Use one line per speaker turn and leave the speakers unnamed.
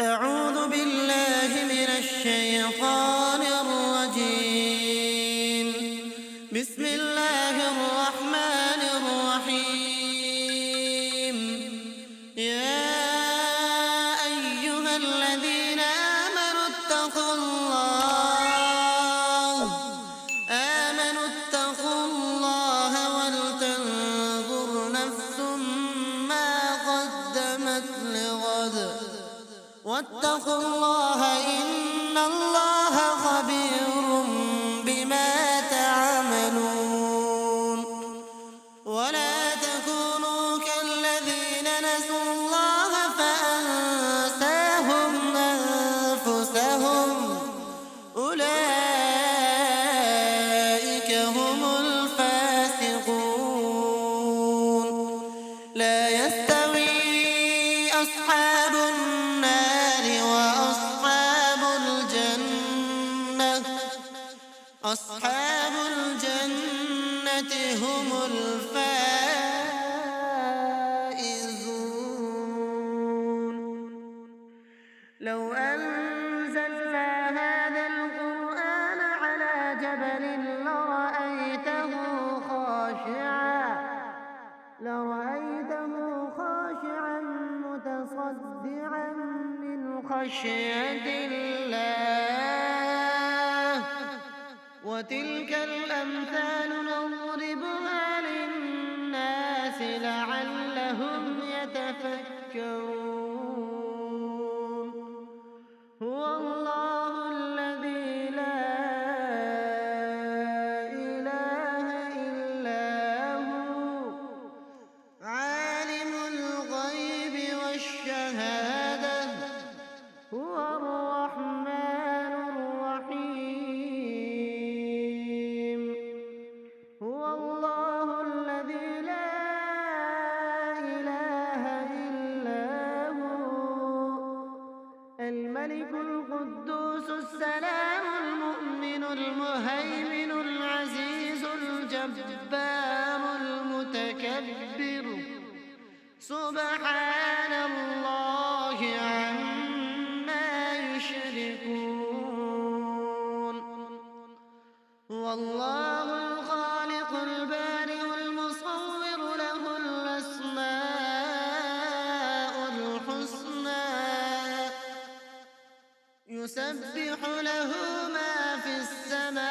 أعوذ بالله من الشيطان الرجيم. بسم الله الرحمن الرحيم. يا أيها الذين آمنوا اتقوا الله ولتنظر نفس ما قدمت لغد واتقوا الله إن الله خبير بما تعملون. ولا تكونوا كالذين نسوا الله فأنساهم أنفسهم أولئك هم الفاسقون. لا يستوي أصحاب النار وأصحاب الجنة. أصحاب الجنة هم الفائزون. لو أنزلنا هذا القرآن على جبل لرأيته خاشعا متصدعا من خشية الله. وتلك الأمثال نضربها للناس لعلهم يتفكرون. هو الله الذي لا إله إلا هو عالم الغيب والشهادة هو الرحمن الرحيم. هو الله الذي لا إله إلا هو الملك القدوس السلام المؤمن المهيمن العزيز الجبار المتكبر سبحان الله عما يشركون. هو الله الخالق البارئ المصور له الأسماء الحسنى يسبح له ما في السماوات